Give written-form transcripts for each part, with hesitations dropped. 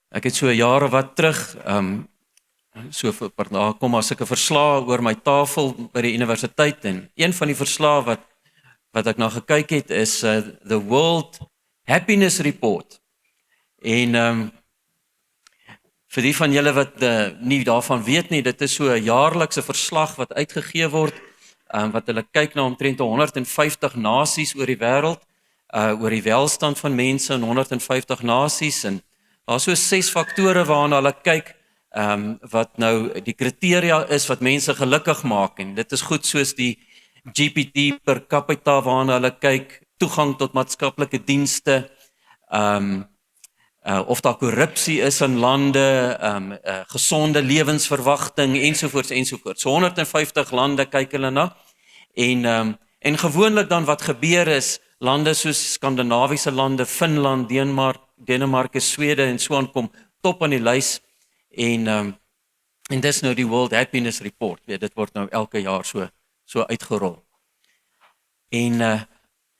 Ek het so 'n jaar of wat terug, so vir 'n paar dae kom as ek 'n verslag oor my tafel by die universiteit en een van die verslae wat ek na gekyk het is the World Happiness Report. En vir die van julle wat nie daarvan weet nie, dit is so 'n jaarlikse verslag wat uitgegee word, wat hulle kyk na omtrent 150 nasies oor die wêreld, oor die welstand van mense in 150 nasies en daar so 6 faktore waarna hulle kyk, wat nou die kriteria is wat mense gelukkig maak en dit is goed soos die GPT per capita waarna hulle kyk, toegang tot maatskaplike dienste, of daar korrupsie is in lande, gesonde lewensverwagting ensovoorts ensovoorts. So 150 lande kyk hulle na en gewoonlik dan wat gebeur is lande soos Skandinawiese lande, Finland, Denemarke, Swede en so aan kom top aan die lys en dis nou die World Happiness Report. Dit word nou elke jaar so uitgerol.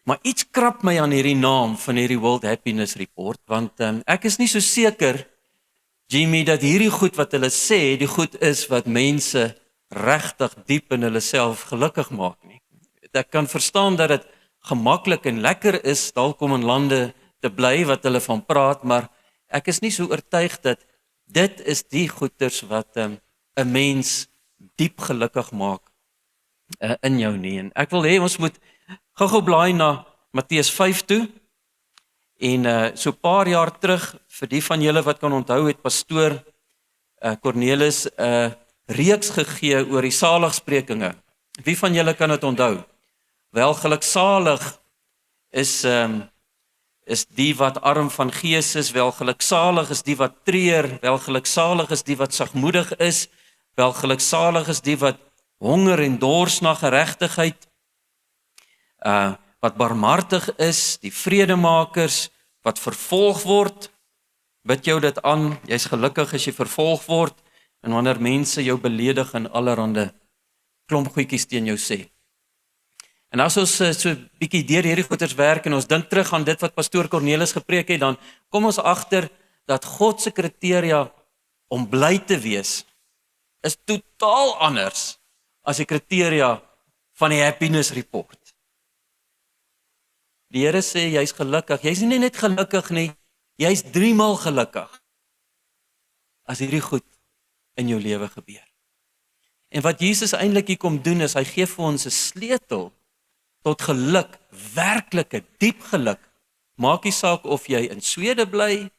Maar iets krap my aan hierdie naam van hierdie World Happiness Report, want ek is nie so seker, Jimmy, dat hierdie goed wat hulle sê, die goed is wat mense regtig diep in hulle self gelukkig maak nie. Ek kan verstaan dat dit gemaklik en lekker is dalk om in lande te bly wat hulle van praat, maar ek is nie so oortuig dat dit is die goeders wat 'n mens diep gelukkig maak in jou nie. En ek wil hê ons moet gou-gou blaai na Matteus 5 toe. En so 'n paar jaar terug, vir die van julle wat kan onthou, het pastoor Cornelis 'n reeks gegee oor die saligsprekinge. Wie van julle kan dit onthou? Wel, geluksalig is die wat arm van gees is, wel geluksalig is die wat treur, wel geluksalig is die wat sagmoedig is, wel geluksalig is die wat honger en dors na geregtigheid, wat barmhartig is, die vredemakers, wat vervolg word. Bid jou dit aan, jy's gelukkig as jy vervolg word, en wanneer mense jou beledig en allerhande klomp goedjies teen jou sê. En as ons so 'n bietjie deur hierdie goeters werk en ons dink terug aan dit wat pastoor Cornelis gepreek het, dan kom ons agter dat God se kriteria om bly te wees is totaal anders as die kriteria van die happiness report. Die Here sê jy's gelukkig. Jy's nie net gelukkig nie, jy's 3 maal gelukkig as hierdie goed in jou lewe gebeur. En wat Jesus eintlik hier kom doen is hy gee vir ons 'n sleutel tot geluk, werklike diep geluk. Maak nie saak of jy in Swede bly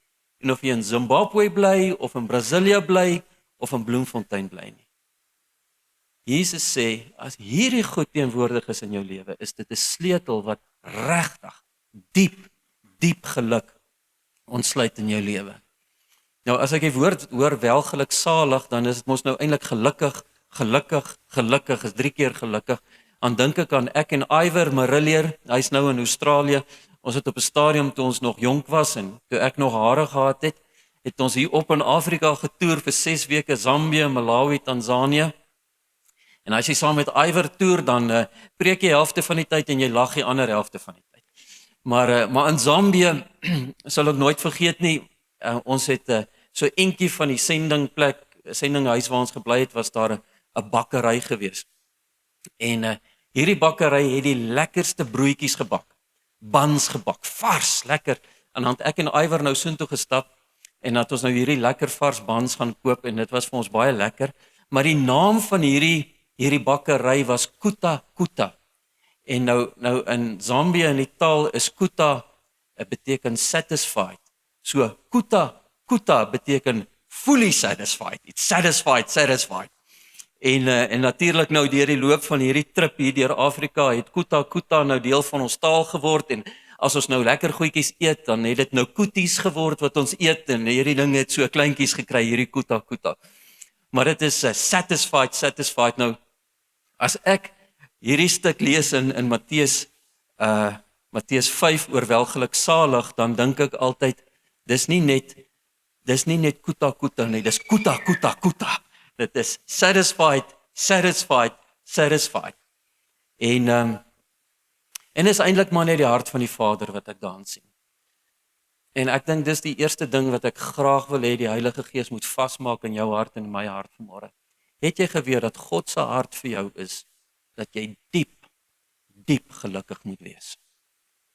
en of jy in Zimbabwe bly of in Brasilia bly of in Bloemfontein bly nie. Jesus sê as hierdie goed teenwoordig is in jou lewe, is dit 'n sleutel wat regtig diep geluk ontsluit in jou lewe. Nou as ek die woord hoor welgeluksalig, dan is dit mos nou eintlik gelukkig is 3 keer gelukkig. Dan dink ek aan ek en Iver Marillier, hy's nou in Australië. Ons het op 'n stadium toe ons nog jonk was en toe ek nog hare gehad het ons hier op in Afrika getoer vir 6 weke, Zambië, Malawi, Tansanië. En as jy saam met Iver toer, dan preek jy helfte van die tyd en jy lag die ander helfte van die tyd. Maar in Zambië sal ek nooit vergeet nie, ons het so entjie van die sendinghuis waar ons gebly het, was daar 'n bakkery gewees. En hierdie bakkery het die lekkerste broodjies gebak, buns gebak, vars, lekker. En dan het ek en Iver nou soontoe gestap en dat ons nou hierdie lekker vars buns gaan koop en dit was vir ons baie lekker. Maar die naam van hierdie bakkery was Kuta Kuta. En nou in Zambië in die taal is Kuta beteken satisfied. So Kuta Kuta beteken fully satisfied. It's satisfied. En natuurlik nou deur die loop van hierdie trip hier deur Afrika het Kuta Kuta nou deel van ons taal geword en as ons nou lekker goedjies eet, dan het dit nou koeties geword wat ons eet en hierdie ding het so kleintjies gekry, hierdie Kuta Kuta. Maar dit is satisfied. Nou as ek hierdie stuk lees in Matteus 5 oor welgeluksalig, dan dink ek altyd dis nie net Kuta Kuta nie, dis Kuta Kuta Kuta. Dit is satisfied. En is eintlik maar net die hart van die Vader wat ek daarin sien. En ek dink dis die eerste ding wat ek graag wil hê die Heilige Gees moet vasmaak in jou hart en in my hart vanmôre. Het jy geweet dat God se hart vir jou is dat jy diep gelukkig moet wees?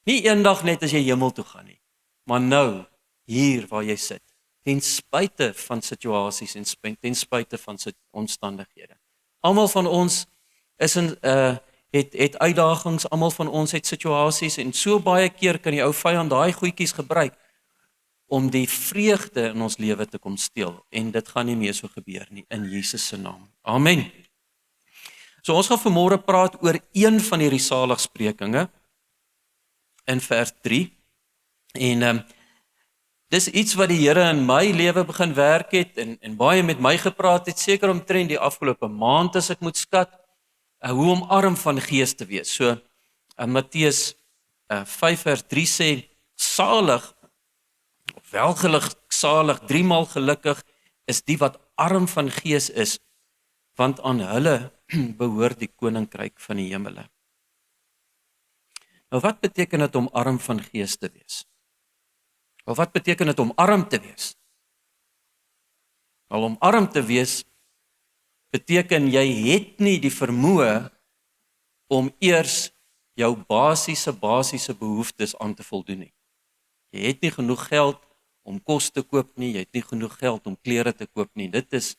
Nie eendag net as jy hemel toe gaan nie, maar nou hier waar jy sit, ten spyte van situasies en ten spyte van omstandighede. Almal van ons is het uitdagings, almal van ons het situasies en so baie keer kan die ou vyand daai goedjies gebruik om die vreugde in ons lewe te kom steel en dit gaan nie meer so gebeur nie in Jesus se naam. Amen. So ons gaan vanmôre praat oor een van hierdie saligsprekinge in vers 3 en dis iets wat die Here in my lewe begin werk het en baie met my gepraat het, seker omtrent die afgelope maand as ek moet skat, hoe om arm van gees te wees. So Matteus 5 vers 3 sê, salig, of welgeluksalig, 3 maal gelukkig is die wat arm van gees is, want aan hulle behoort die koninkryk van die hemele. Nou wat beteken dit om arm van gees te wees? Of wat beteken dit om arm te wees? Al om arm te wees beteken jy het nie die vermoë om eers jou basiese behoeftes aan te voldoen nie. Jy het nie genoeg geld om kos te koop nie, jy het nie genoeg geld om klere te koop nie. Dis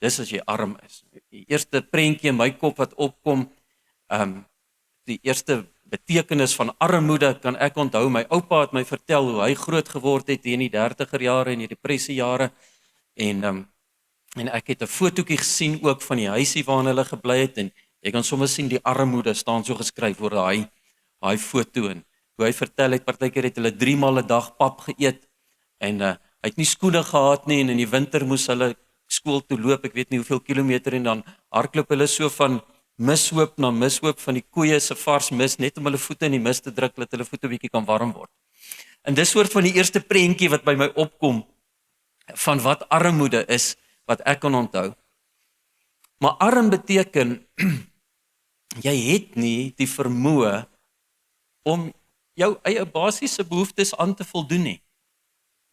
as jy arm is. Die eerste prentjie in my kop wat opkom, die eerste betekenis van armoede kan ek onthou. My oupa het my vertel hoe hy groot geword het in die 30er jare en die depressiejare en ek het 'n fotootjie gesien ook van die huisie waarin hulle gebly het en jy kan sommer sien die armoede staan so geskryf oor daai foto en hoe hy vertel het partykeer het hulle 3 maal 'n dag pap geëet en hy het nie skoene gehad nie en in die winter moes hulle skool toe loop, ek weet nie hoeveel kilometer en dan hardloop hulle so van mishoop na mishoop van die koeie se vars mis net om hulle voete in die mis te druk dat hulle voete 'n bietjie kan warm word. En dis soort van die eerste prentjie wat by my opkom van wat armoede is wat ek kan onthou. Maar arm beteken jy het nie die vermoë om jou eie basiese behoeftes aan te voldoen nie.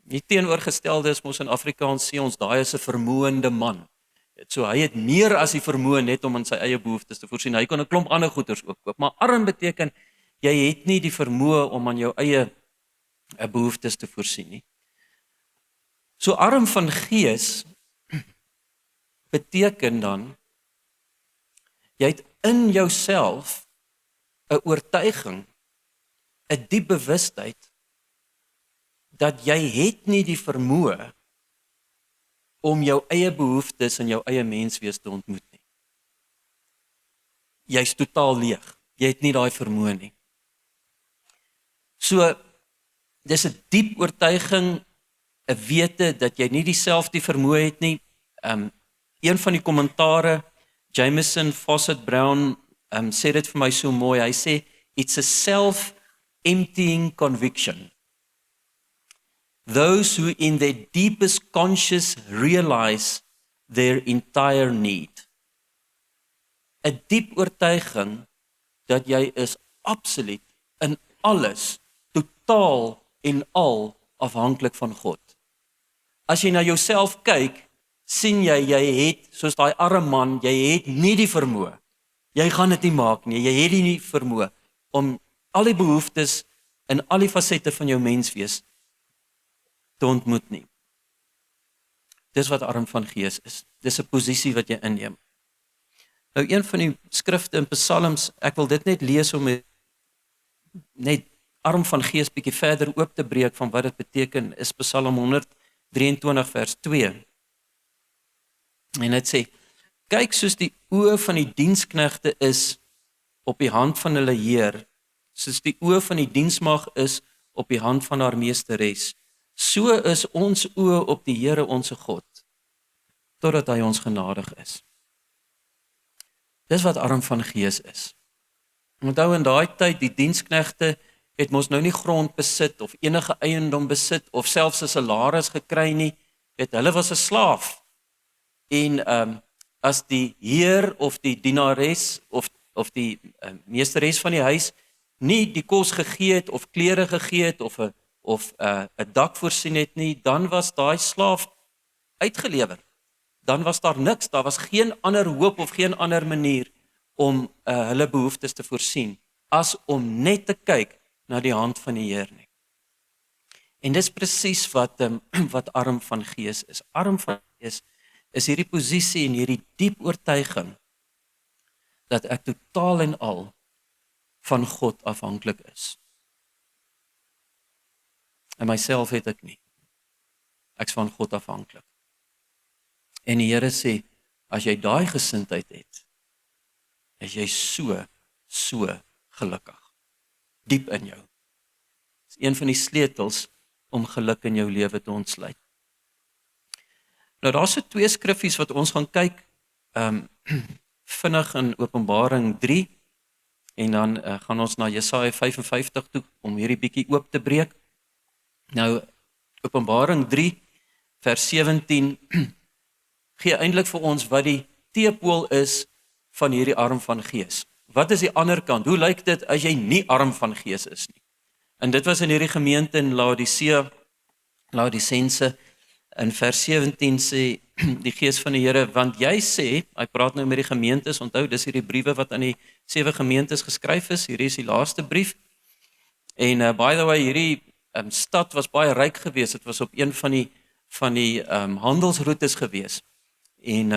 Die teenoorgestelde is mos in Afrikaans sê ons daai is 'n vermoënde man. So hy het meer as die vermoë net om aan sy eie behoeftes te voorsien. Hy kan 'n klomp ander goeders ook koop, maar arm beteken jy het nie die vermoë om aan jou eie behoeftes te voorsien nie. So arm van gees beteken dan jy het in jouself 'n oortuiging, 'n diep bewustheid dat jy het nie die vermoë om jou eie behoeftes en jou eie menswees te ontmoet nie. Jy's totaal leeg. Jy het nie daai vermoë nie. So dis 'n diep oortuiging, 'n wete dat jy nie dieselfde vermoë het nie. Een van die kommentare, Jameson Fawcett Brown, sê dit vir my so mooi. Hy sê it's a self-emptying conviction. Those who in their deepest conscience realize their entire need. 'n Diep oortuiging dat jy is absoluut in alles, totaal en al afhanklik van God. As jy na jouself kyk, sien jy het, soos daai arme man, jy het nie die vermoë. Jy gaan dit nie maak nie, jy het nie vermoë om al die behoeftes in al die fasette van jou menswees te ontmoet nie. Dis wat arm van gees is. Dis 'n posisie wat jy inneem. Nou een van die skrifte in Psalms, ek wil dit net lees om net arm van gees bietjie verder oop te breek van wat dit beteken, is Psalm 123 vers 2. En dit sê, kyk soos die oë van die diensknegte is op die hand van hulle heer, soos die oë van die diensmag is op die hand van haar meesteres, so is ons oë op die Here onse God, totdat hy ons genadig is. Dis wat arm van gees is. Onthou in daai tyd, die diensknegte het mos nou nie grond besit, of enige eiendom besit, of selfs 'n salaris gekry nie, hulle was 'n slaaf. En as die heer of die dienares of die meesteres van die huis nie die kos gegee het of klere gegee het of of 'n dak voorsien het nie, dan was daai slaaf uitgelewer. Dan was daar niks, daar was geen ander hoop of geen ander manier om hulle behoeftes te voorsien, as om net te kyk na die hand van die Here nie. En dis presies wat arm van gees is. Arm van gees is hierdie posisie en hierdie diep oortuiging dat ek totaal en al van God afhanklik is. En myself het ek nie. Ek's van God afhanklik. En die Here sê, as jy daai gesindheid het, is jy so gelukkig. Diep in jou. Dis een van die sleutels om geluk in jou lewe te ontsluit. Nou daar's so 2 skriffies wat ons gaan kyk, vinnig in Openbaring 3, en dan gaan ons na Jesaja 55 toe, om hierdie bietjie oop te breek. Nou, Openbaring 3, vers 17, gee eintlik vir ons wat die teepool is van hierdie arm van gees. Wat is die ander kant? Hoe lyk dit as jy nie arm van gees is nie? En dit was in hierdie gemeente in Laodicense, in vers 17 sê die gees van die Here, want jy sê, hy praat nou met die gemeentes, onthou, dis hierdie briewe wat aan die 7 gemeentes geskryf is, hierdie is die laaste brief, en by the way, hierdie stad was baie ryk geweest, dit was op een van die handelsroutes geweest, en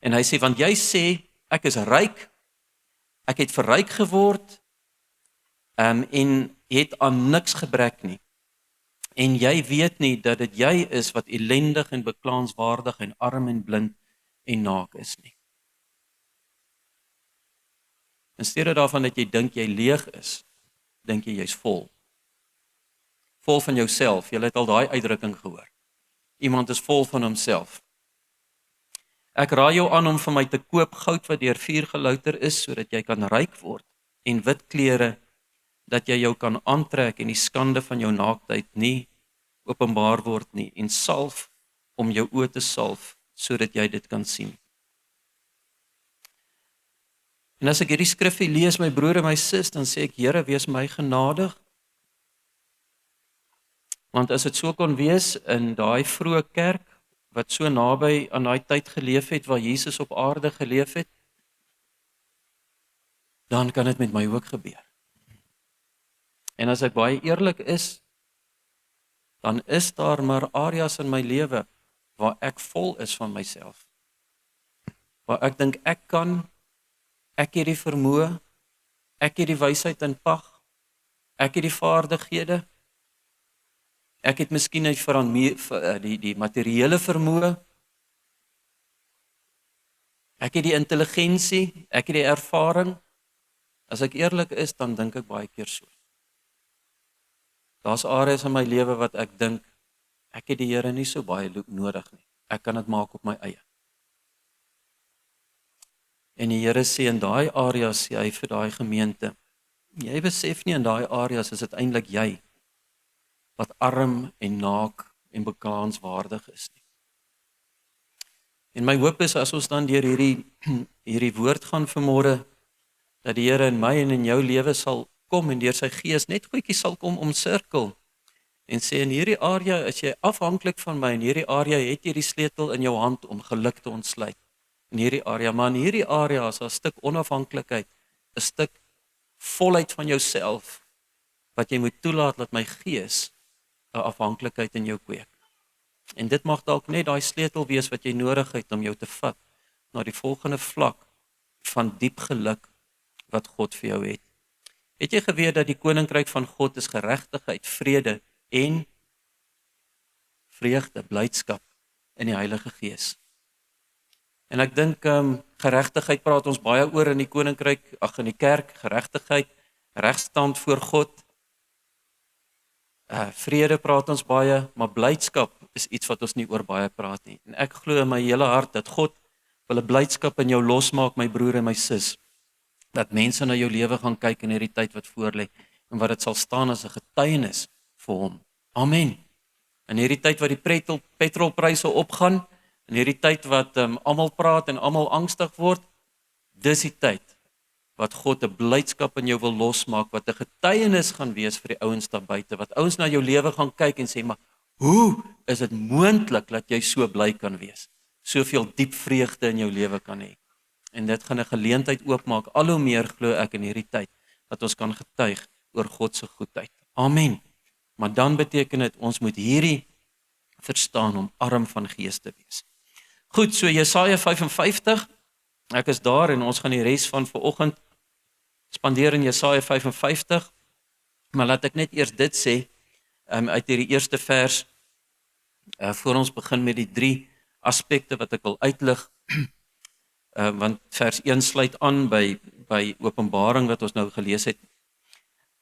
hy sê, want jy sê, ek is ryk, ek het verryk geword, en jy het aan niks gebrek nie. En jy weet nie dat dit jy is wat ellendig en beklaanswaardig en arm en blind en naak is nie. In steede daarvan dat jy dink jy leeg is, dink jy jy's vol. Vol van jouself, jy het al daai uitdrukking gehoor. Iemand is vol van homself. Ek raai jou aan om vir my te koop goud wat deur vuur gelouter is, sodat jy kan ryk word, en wit klere, dat jy jou kan aantrek en die skande van jou naaktheid nie openbaar word nie, en salf om jou oë te salf, sodat jy dit kan sien. En as ek hierdie skrifgie lees, my broer en my sis, dan sê ek, Here, wees my genadig, want as dit so kon wees in daai vroeë kerk, wat so naby aan daai tyd geleef het, waar Jesus op aarde geleef het, dan kan dit met my ook gebeur. En as ek baie eerlik is, dan is daar maar areas in my lewe waar ek vol is van myself. Waar ek dink ek kan, ek het die vermoë, ek het die wysheid in pag, ek het die vaardighede, ek het miskien die materiële vermoë, ek het die intelligensie, ek het die ervaring. As ek eerlik is, dan dink ek baie keer so. Daar's areas in my lewe wat ek dink, ek het die Here nie so baie nodig nie. Ek kan dit maak op my eie. En die Here sê in daai areas, sê hy vir daai gemeente, jy besef nie in daai areas is dit eintlik jy, wat arm en naak en beklaanswaardig is nie. En my hoop is, as ons dan deur hierdie woord gaan vanmôre, dat die Here in my en in jou lewe sal kom en deur sy gees net goedjies sal kom omsirkel en sê in hierdie area is jy afhanklik van my, in hierdie area het jy die sleutel in jou hand om geluk te ontsluit. In hierdie area, maar in hierdie area is 'n stuk onafhanklikheid, 'n stuk volheid van jouself wat jy moet toelaat dat my gees 'n afhanklikheid in jou kweek. En dit mag dalk net daai sleutel wees wat jy nodig het om jou te vat na die volgende vlak van diep geluk wat God vir jou het. Het jy geweet dat die koninkryk van God is geregtigheid, vrede en vreugde, blydskap in die Heilige Gees? En ek dink geregtigheid praat ons baie oor in die koninkryk, in die kerk, geregtigheid, regstand voor God. Vrede praat ons baie, maar blydskap is iets wat ons nie oor baie praat nie. En ek glo in my hele hart dat God wil 'n blydskap in jou losmaak, my broer en my sis. Dat mense na jou lewe gaan kyk in hierdie tyd wat voorlê en wat dit sal staan as 'n getuienis vir hom. Amen. In hierdie tyd wat die petrolpryse opgaan, in hierdie tyd wat almal praat en almal angstig word, dis die tyd wat God 'n blydskap in jou wil losmaak, wat 'n getuienis gaan wees vir die ouens daar buite, wat ouens na jou lewe gaan kyk en sê, maar hoe is dit moontlik dat jy so bly kan wees? Soveel diep vreugde in jou lewe kan hê. En dit gaan 'n geleentheid oopmaak, al hoe meer glo ek in hierdie tyd, dat ons kan getuig oor God se goedheid. Amen. Maar dan beteken dit ons moet hierdie verstaan om arm van gees te wees. Goed, so Jesaja 55, ek is daar en ons gaan die res van vanoggend spandeer in Jesaja 55, maar laat ek net eers dit sê, uit hierdie eerste vers, voor ons begin met die 3 aspekte wat ek wil uitlig, want vers 1 sluit aan by Openbaring wat ons nou gelees het.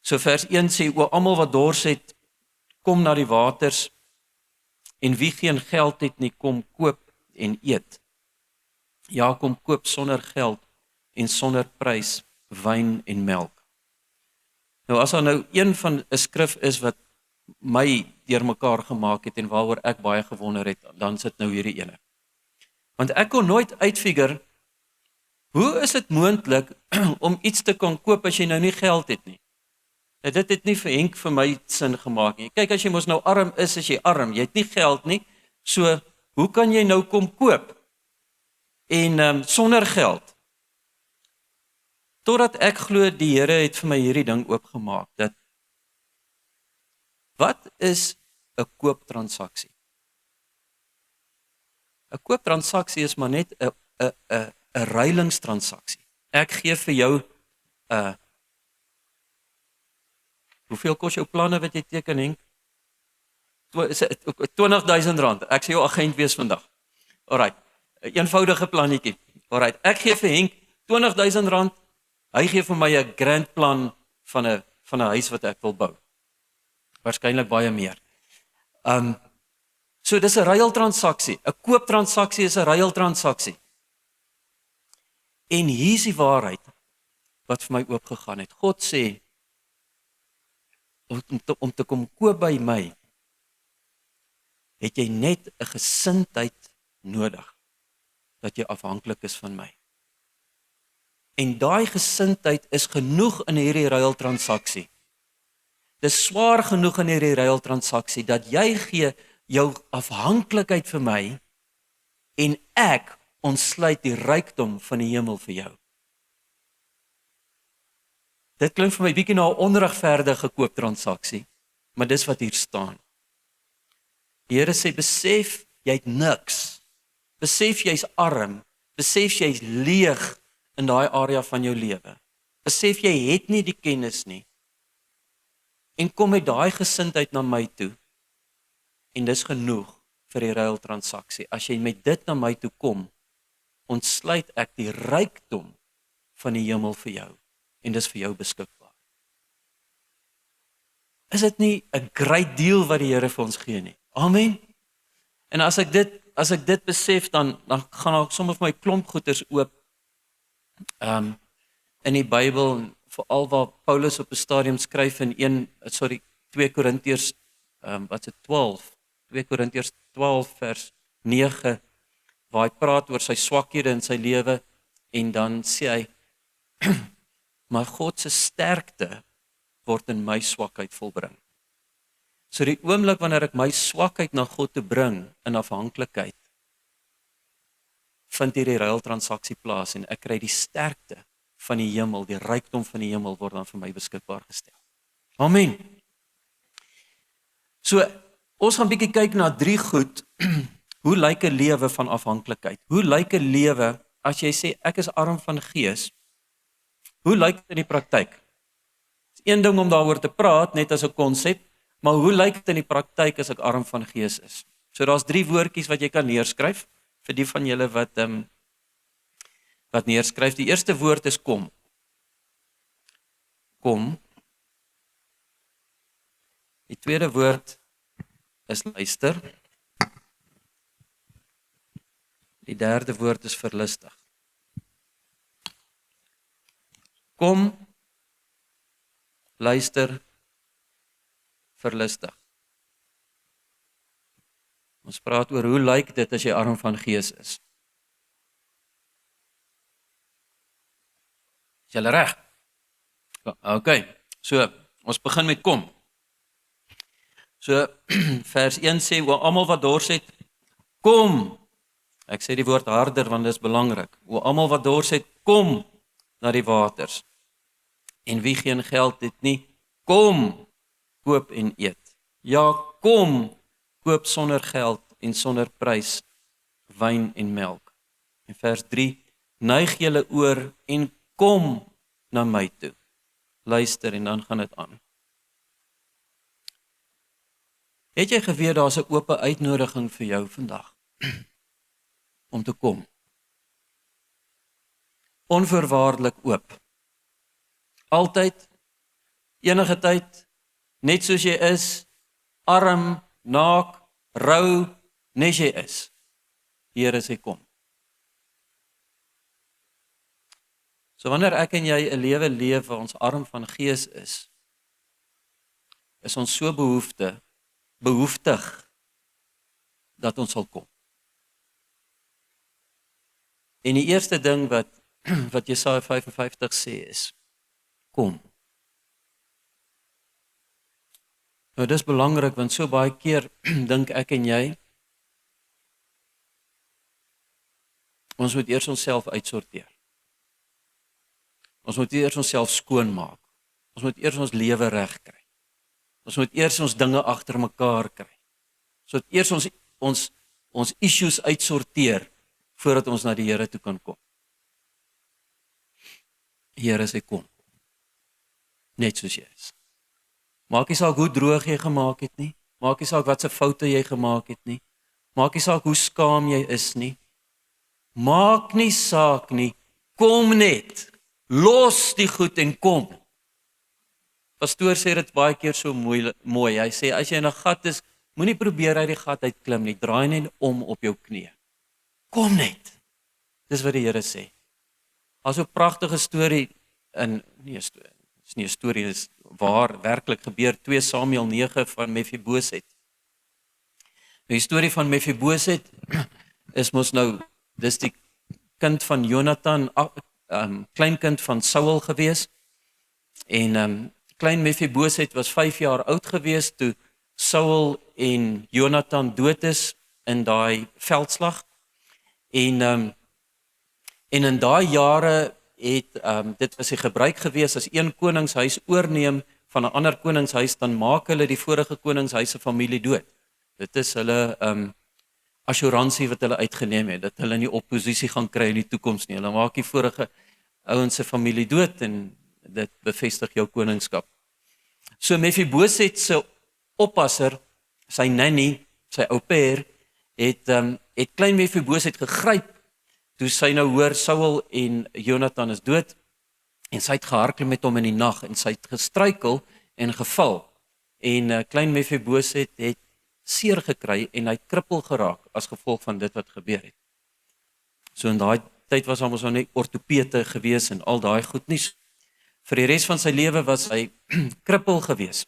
So vers 1 sê, o almal wat dors het, kom na die waters, en wie geen geld het nie, kom koop en eet. Ja, kom koop sonder geld en sonder prys wyn en melk. Nou as daar nou een van 'n skrif is wat my deurmekaar gemaak het en waaroor ek baie gewonder het, dan sit nou hierdie ene. Want ek kon nooit uitfigure, hoe is dit moontlik om iets te kan koop as jy nou nie geld het nie? Nou, dit het nie vir Henk vir my sin gemaak nie. Kyk, as jy mos nou arm is, as jy arm, jy het nie geld nie, so hoe kan jy nou kom koop? En sonder geld. Totdat ek glo die Here het vir my hierdie ding oopgemaak, dat wat is 'n kooptransaksie? 'n Kooptransaksie is maar net 'n ruilingstransaksie. Ek gee vir jou hoeveel kos jou planne wat jy teken, Henk? R20,000. Ek sê jou agent wees vandag. Alright. 'n Eenvoudige plannetjie. Alright. Ek gee vir Henk R20,000. Hy gee vir my 'n grand plan van 'n huis wat ek wil bou. Waarskynlik baie meer. So dis 'n ruiltransaksie. 'n Kooptransaksie is 'n ruiltransaksie. En hier is die waarheid wat vir my oopgegaan het. God sê om te kom koop by my, het jy net 'n gesindheid nodig dat jy afhanklik is van my. En daai gesindheid is genoeg in hierdie ruiltransaksie. Dis swaar genoeg in hierdie ruiltransaksie dat jy gee jou afhanklikheid vir my en ek ontsluit die rykdom van die hemel vir jou. Dit klink vir my bietjie na 'n onregverdige kooptransaksie, maar dis wat hier staan. Die Here sê, besef jy het niks. Besef jy's arm. Besef jy's leeg in daai area van jou lewe. Besef jy het nie die kennis nie. En kom met daai gesindheid na my toe. En dis genoeg vir die ruiltransaksie. As jy met dit na my toe kom, ontsluit ek die rykdom van die hemel vir jou. En dis vir jou beskikbaar. Is dit nie 'n great deal wat die Here vir ons gee nie? Amen. En as ek dit besef, dan gaan daar sommer vir my klomp goeters oop. In die Bybel, veral waar Paulus op 'n stadium skryf in 2 Korintiërs 2 Korintiërs 12 vers 9, waar hy praat oor sy swakhede in sy lewe, en dan sê hy, maar God se sterkte word in my swakheid volbring. So die oomblik wanneer ek my swakheid na God te bring in afhanklikheid, vind hierdie ruiltransaksie plaas en ek kry die sterkte van die hemel, die rykdom van die hemel word dan vir my beskikbaar gestel. Amen. So ons gaan bietjie kyk na 3 goed. Hoe lyk 'n lewe van afhanklikheid? Hoe lyk 'n lewe as jy sê ek is arm van gees? Hoe lyk dit in die praktyk? Dit is een ding om daaroor te praat net as 'n konsep, maar hoe lyk dit in die praktyk as ek arm van gees is? So daar's 3 woordjies wat jy kan neerskryf vir die van julle wat neerskryf. Die eerste woord is kom. Kom. Die tweede woord is luister. Die derde woord is verlustig. Kom, luister, verlustig. Ons praat oor hoe lyk dit as jy arm van gees is. Is julle reg? Okay, so ons begin met kom. So vers 1 sê, o almal wat dors het, kom. Ek sê die woord harder want dit is belangrik. O almal wat dors het, kom na die waters. En wie geen geld het nie, kom, koop en eet. Ja, kom, koop sonder geld en sonder prys wyn en melk. En vers 3, neig julle oor en kom na my toe. Luister en dan gaan dit aan. Het jy geweet daar's 'n oop uitnodiging vir jou vandag om te kom? Onvoorwaardelik oop. Altyd, enige tyd, net soos jy is, arm, naak, rou, net jy is. Die Here sê kom. So wanneer ek en jy 'n lewe leef waar ons arm van gees is ons so behoeftig dat ons sal kom. En die eerste ding wat Jesaja 55 sê is, kom. Nou dis belangrik want so baie keer dink ek en jy, ons moet eers onsself uitsorteer. Ons moet eers onsself skoonmaak. Ons moet eers ons lewe reg kry. Ons moet eers ons dinge agter mekaar kry. Ons moet eers ons issues uitsorteer voordat ons na die Here toe kan kom. Die Here sê kom. Net soos jy is. Maak nie saak hoe droog jy gemaak het nie. Maak nie saak wat se foute jy gemaak het nie. Maak nie saak hoe skaam jy is nie. Maak nie saak nie. Kom net. Los die goed en kom. Pastoor sê dit baie keer so mooi. Hy sê as jy in 'n gat is, moenie probeer uit die gat uitklim nie. Draai net om op jou knie. Kom net. Dis wat die Here sê. Daar's 'n pragtige storie is nie 'n storie, dis waar werklik gebeur, 2 Samuel 9 van Mefiboset. Die storie van Mefiboset is mos nou, dis die kind van Jonathan, kleinkind van Saul gewees. En klein Mefiboset was 5 jaar oud gewees toe Saul en Jonathan dood is in daai veldslag. En in daai jare het dit was 'n gebruik gewees as een koningshuis oorneem van 'n ander koningshuis, dan maak hulle die vorige koningshuis se familie dood. Dit is hulle assuransie wat hulle uitgeneem het, dat hulle nie oppositie gaan kry in die toekoms nie. Hulle maak die vorige ouens se familie dood en dit bevestig jou koningskap. So Mefiboset se oppasser, sy nanny, sy au pair, het klein Mefiboset gegryp toe sy nou hoor Saul en Jonathan is dood en sy het gehardloop met hom in die nag en sy het gestruikel en geval en klein Mefiboset het seer gekry en hy het krippel geraak as gevolg van dit wat gebeur het. So in daai tyd was hom ons nou net ortopede gewees en al daai goed nie. Vir die res van sy lewe was hy krippel gewees.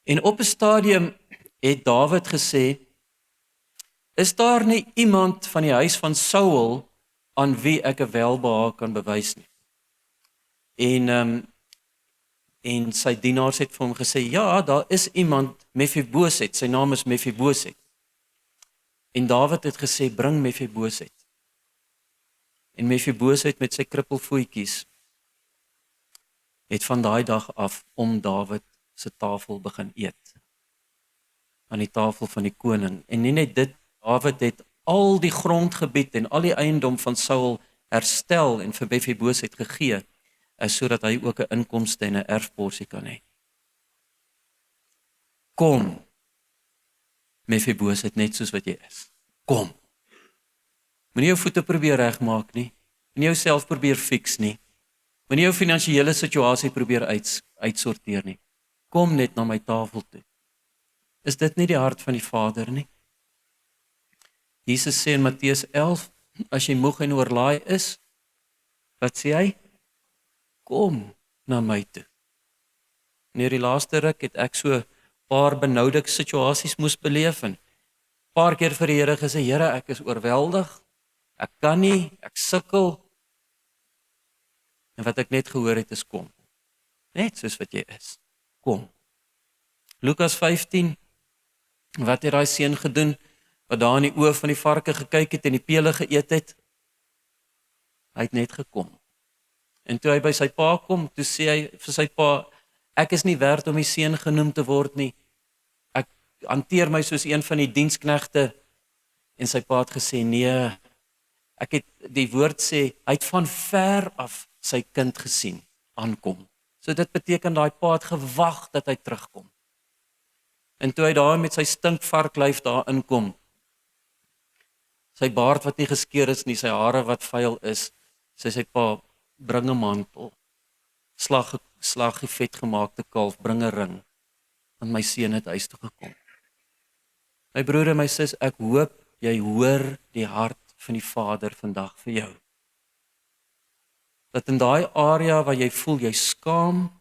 En op 'n stadium het Dawid gesê, is daar nie iemand van die huis van Saul aan wie ek 'n welbehae kan bewys nie? En sy dienaars het vir hom gesê, ja, daar is iemand, Mefiboset, sy naam is Mefiboset. En Dawid het gesê, bring Mefiboset. En Mefiboset met sy krippelvoetjies het van daai dag af om Dawid se tafel begin eet. Aan die tafel van die koning. En nie net dit, Dawid het al die grondgebied en al die eiendom van Saul herstel en vir Mefiboset gegee, sodat hy ook 'n inkomste en 'n erfporsie kan hê. Kom, Mefiboset, net soos wat jy is. Kom. Moenie jou voete probeer regmaak nie. Moenie jouself probeer fix nie. Moenie jou finansiële situasie probeer uitsorteer nie. Kom net na my tafel toe. Is dit nie die hart van die Vader nie? Jesus sê in Matteus 11, as jy moeg en oorlaai is, wat sê hy? Kom na my toe. In die laaste ruk het ek so 'n paar benoude situasies moes beleef en 'n paar keer vir die Here gesê, Here, ek is oorweldig, ek kan nie, ek sukkel. En wat ek net gehoor het is kom. Net soos wat jy is. Kom. Lukas 15, wat het daai seun gedoen, wat daar in die oë van die varke gekyk het en die pele geëet het? Hy het net gekom. En toe hy by sy pa kom, toe sê hy vir sy pa, ek is nie werd om die seun genoem te word nie. Ek hanteer my soos een van die diensknegte. En sy pa het gesê, nee, ek het die woord sê, hy het van ver af sy kind gesien, aankom. So dit beteken daai pa het gewag dat hy terugkom. En toe hy daar met sy stinkvarklyf daar inkom, sy baard wat nie geskeur is nie, sy hare wat vuil is, sê sy pa, bring 'n mantel, slag die vetgemaakte kalf, bring 'n ring, want my seun het huis toe gekom. My broer en my sis, ek hoop jy hoor die hart van die Vader vandag vir jou. Dat in daai area waar jy voel jy skaam,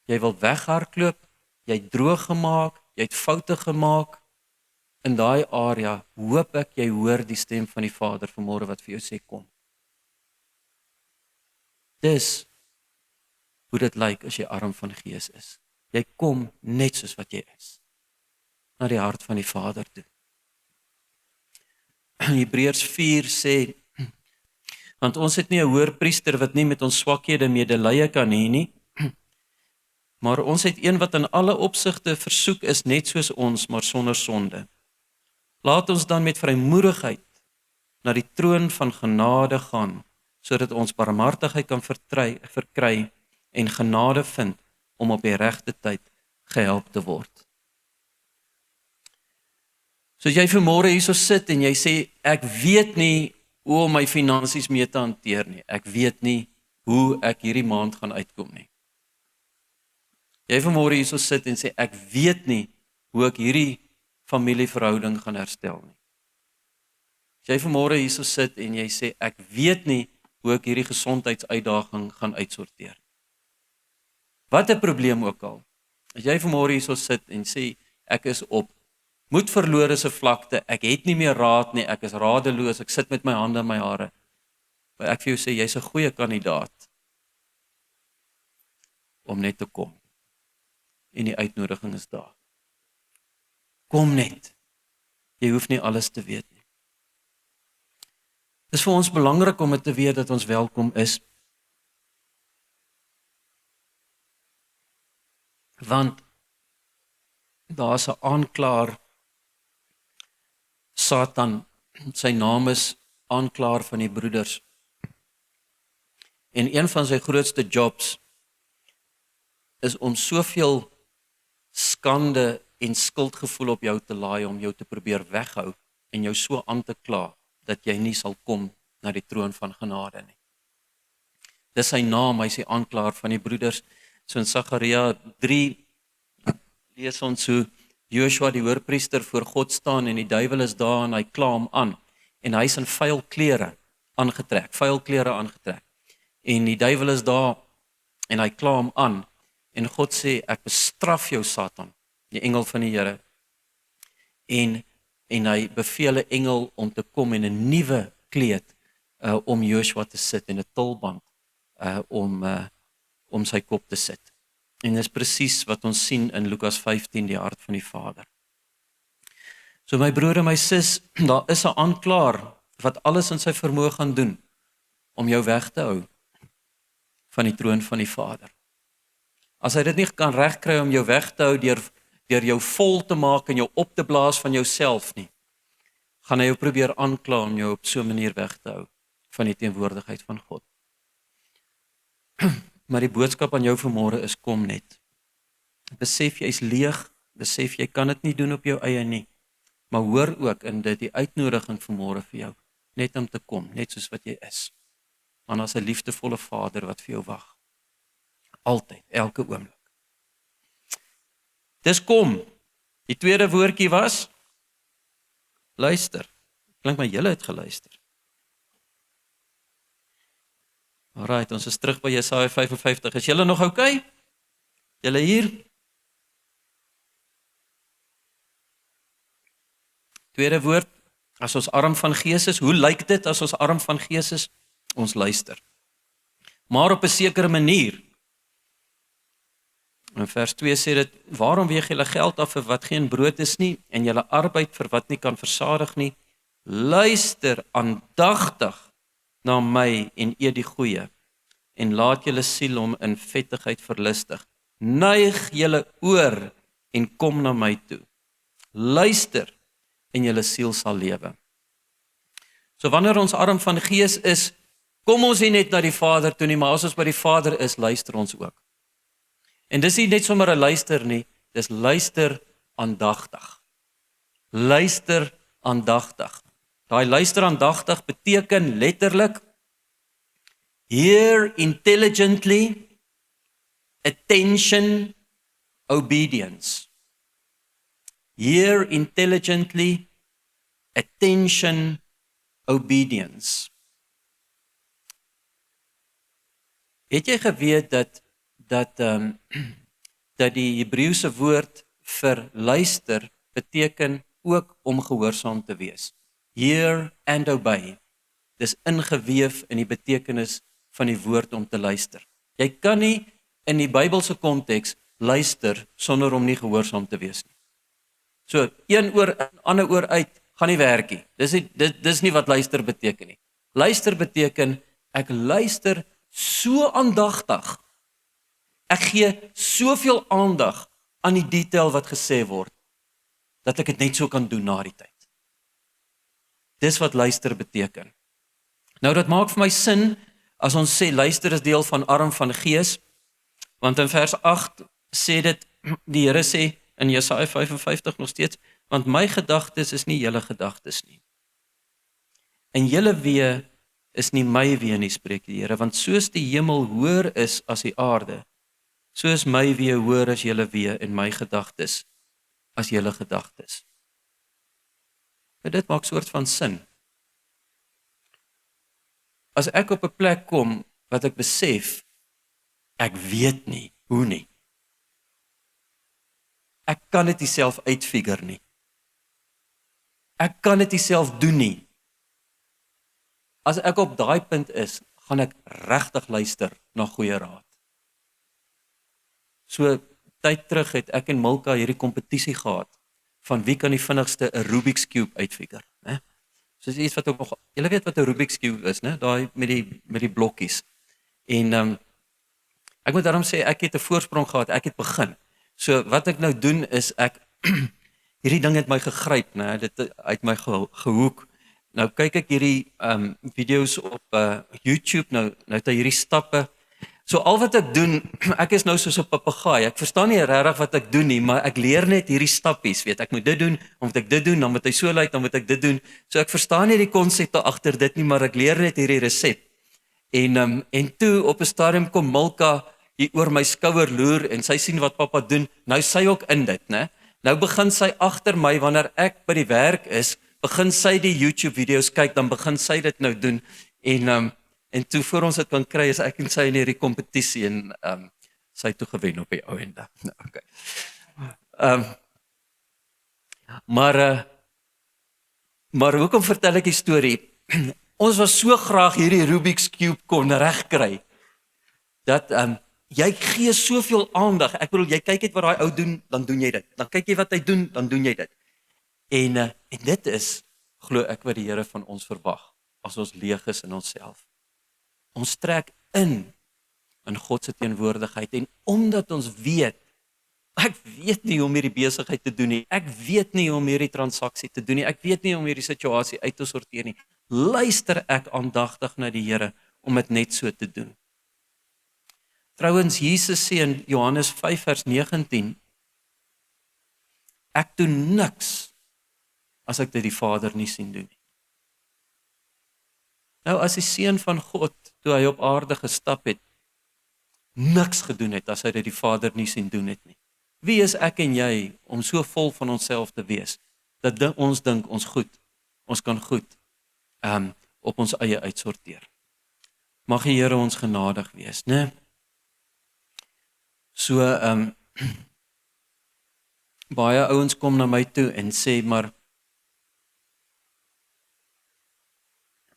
jy wil weghardloop, jy het droog gemaak, jy het foute gemaak, in daai area hoop ek jy hoor die stem van die Vader vanmôre wat vir jou sê kom. Dis hoe dit lyk as jy arm van gees is. Jy kom net soos wat jy is, na die hart van die Vader toe. Hebreërs 4 sê, want ons het nie 'n hoërpriester wat nie met ons swakhede medelee kan hê nie, maar ons het een wat in alle opsigte versoek is net soos ons, maar sonder sonde. Laat ons dan met vrymoedigheid na die troon van genade gaan, sodat ons barmhartigheid kan verkry en genade vind om op die regte tyd gehelp te word. So as jy vanmôre hierso sit en jy sê, ek weet nie hoe om my finansies mee te hanteer nie. Ek weet nie hoe ek hierdie maand gaan uitkom nie. Jy vanmôre hierso sit en sê, ek weet nie hoe ek hierdie familieverhouding gaan herstel nie. As jy vanmôre hierso sit en jy sê, ek weet nie hoe ek hierdie gesondheidsuitdaging gaan uitsorteer. Wat 'n probleem ook al. As jy vanmôre hierso sit en sê, ek is op moedverlore se vlakte, ek het nie meer raad nie, ek is radeloos, ek sit met my hande in my hare. Maar ek vir jou sê, jy's 'n goeie kandidaat om net te kom. En die uitnodiging is daar. Kom net. Jy hoef nie alles te weet nie. Dit is vir ons belangrik om dit te weet dat ons welkom is. Want daar's 'n aanklaer, Satan, sy naam is aanklaer van die broeders. En een van sy grootste jobs is om soveel skande en skuldgevoel op jou te laai, om jou te probeer weghou en jou so aan te kla, dat jy nie sal kom na die troon van genade nie. Dis sy naam, hy is die aanklaer van die broeders. So in Sagaria 3 lees ons hoe Joshua die hoërpriester voor God staan en die duiwel is daar en hy kla hom aan. En hy is in vuil klere aangetrek. En die duiwel is daar en hy kla hom aan. En God sê, ek bestraf jou Satan, die engel van die Here. En hy beveel 'n engel om te kom en 'n nuwe kleed om Joshua te sit en 'n tulband om sy kop te sit. En dis presies wat ons sien in Lukas 15, die hart van die Vader. So my broer en my sis, daar is 'n aanklaer wat alles in sy vermoë gaan doen om jou weg te hou van die troon van die Vader. As hy dit nie kan regkry om jou weg te hou deur jou vol te maak en jou op te blaas van jouself nie, gaan hy jou probeer aankla om jou op so 'n manier weg te hou van die teenwoordigheid van God. Maar die boodskap aan jou vanmôre is, kom net. Besef jy is leeg, besef jy kan dit nie doen op jou eie nie, maar hoor ook in dit die uitnodiging vanmôre vir jou, net om te kom, net soos wat jy is. Want as 'n liefdevolle Vader wat vir jou wag. Altyd, elke oomblik. Dis kom. Die tweede woordjie was luister. Klink my julle het geluister. Alright, ons is terug by Jesaja 55. Is julle nog okay? Julle hier? Tweede woord, as ons arm van gees is, hoe lyk dit as ons arm van gees is? Ons luister. maar op 'n sekere manier. In vers 2 sê dit, waarom weeg julle geld af vir wat geen brood is nie, en julle arbeid vir wat nie kan versadig nie? Luister aandagtig na my en eet die goeie, en laat julle siel hom in vettigheid verlustig. Neig julle oor en kom na my toe. Luister en julle siel sal lewe. So wanneer ons arm van gees is, kom ons nie net na die Vader toe nie, maar as ons by die Vader is, luister ons ook. En dis nie net sommer 'n luister nie, dis luister aandagtig. Luister aandagtig. Daai luister aandagtig beteken letterlik hear intelligently, attention, obedience. Hear intelligently, attention, obedience. Het jy geweet dat die Hebreëse woord vir luister beteken ook om gehoorsaam te wees? Hear and obey. Dis ingeweef in die betekenis van die woord om te luister. Jy kan nie in die Bybelse konteks luister sonder om nie gehoorsaam te wees nie. So, een oor in, ander oor uit, gaan nie werk nie. Dis nie wat luister beteken nie. Luister beteken, ek luister so aandagtig. Ek gee soveel aandag aan die detail wat gesê word, dat ek dit net so kan doen na die tyd. Dis wat luister beteken. Nou, dit maak vir my sin, as ons sê, luister is deel van arm van gees, want in vers 8 sê dit, die Here sê, in Jesaja 55 nog steeds, want my gedagtes is nie julle gedagtes nie. En julle weë is nie my weë nie, spreek die Here, want soos die hemel hoër is as die aarde, so is my weë hoër as julle weë en my gedagtes as julle gedagtes. En dit maak soort van sin. As ek op 'n plek kom wat ek besef, ek weet nie hoe nie. Ek kan dit nie self uitfigure nie. Ek kan dit nie self doen nie. As ek op daai punt is, gaan ek regtig luister na goeie raad. So tyd terug het ek en Milka hierdie kompetisie gehad van wie kan die vinnigste 'n Rubik's Cube uitfigure, né? So dis iets wat ook nog, julle weet wat 'n Rubik's Cube is, né? Daai met die blokkies. En ek moet daarom sê ek het 'n voorsprong gehad, ek het begin. So wat ek nou doen is ek hierdie ding het my gegryp, né? Dit uit my gehoek. Nou kyk ek hierdie video's op YouTube, nou het hy hierdie stappe. So al wat ek doen, ek is nou soos 'n papegaai. Ek verstaan nie regtig wat ek doen nie, maar ek leer net hierdie stappies, weet ek moet dit doen, dan moet ek dit doen, dan moet hy so lyk, dan moet ek dit doen. So ek verstaan nie die konsepte agter dit nie, maar ek leer net hierdie resep. En toe op 'n stadium kom Milka hier oor my skouer loer en sy sien wat pappa doen. Nou sy ook in dit, né? Nou begin sy agter my wanneer ek by die werk is, begin sy die YouTube video's kyk, dan begin sy dit nou doen. En toe voor ons dit kan kry is ek en sy in hierdie kompetisie en sy toe gewen op die ou ende. Nou, okay. Maar hoekom vertel ek die storie? Ons was so graag hierdie Rubik's Cube kon regkry dat jy gee soveel aandag. Ek bedoel, jy kyk net wat daai ou doen, dan doen jy dit. Dan kyk jy wat hy doen, dan doen jy dit. En dit is, glo ek, wat die Here van ons verwag as ons leeg is in onsself. Ons trek in God se teenwoordigheid en omdat ons weet, ek weet nie hoe om hierdie besigheid te doen nie, ek weet nie hoe om hierdie transaksie te doen nie, ek weet nie hoe om hierdie situasie uit te sorteer nie, luister ek aandagtig na die Here om dit net so te doen. Trouwens, Jesus sê in Johannes 5 vers 19, ek doen niks as ek dit die Vader nie sien doen nie. Nou as die Seun van God, toe hy op aarde gestap het, niks gedoen het as hy dit die Vader nie sien doen het nie. Wie is ek en jy om so vol van onsself te wees, dat ons dink ons kan goed op ons eie uitsorteer. Mag die Here ons genadig wees, né? So, baie ouens kom na my toe en sê, maar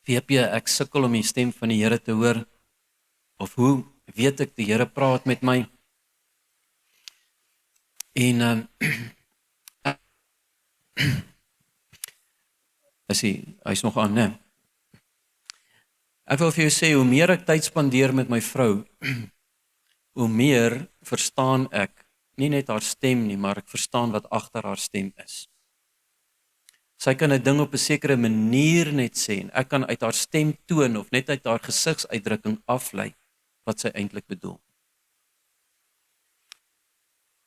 VP, ek sukkel om die stem van die Here te hoor, Of hoe weet ek die Here praat met my? En hy's nog aan, né? Ek wil vir jou sê, hoe meer ek tyd spandeer met my vrou, hoe meer verstaan ek nie net haar stem nie, maar ek verstaan wat agter haar stem is. Sy kan 'n ding op 'n sekere manier net sê en ek kan uit haar stem toon of net uit haar gesigsuitdrukking aflei wat sy eintlik bedoel.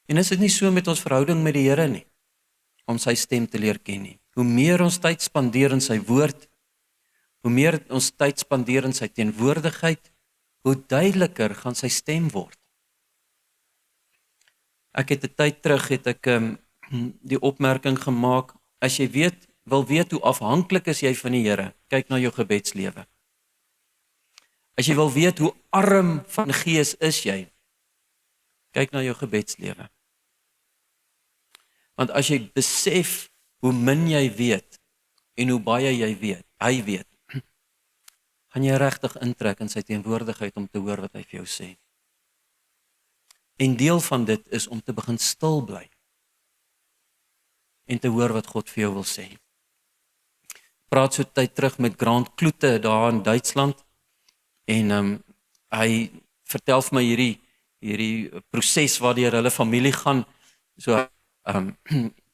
En is dit nie so met ons verhouding met die Here nie, om sy stem te leer ken nie. Hoe meer ons tyd spandeer in sy woord, hoe meer ons tyd spandeer in sy teenwoordigheid, hoe duideliker gaan sy stem word. Ek het 'n tyd terug die opmerking gemaak, as jy wil weet hoe afhanklik is jy van die Here, kyk na jou gebedslewe. As jy wil weet hoe arm van gees is jy, kyk na jou gebedslewe. Want as jy besef hoe min jy weet en hoe baie hy weet, gaan jy regtig intrek in sy teenwoordigheid om te hoor wat hy vir jou sê. En deel van dit is om te begin stil bly en te hoor wat God vir jou wil sê. Praat so tyd terug met Grant Kloete daar in Duitsland en hy vertel vir my hierdie proses waardeur hulle familie gaan. So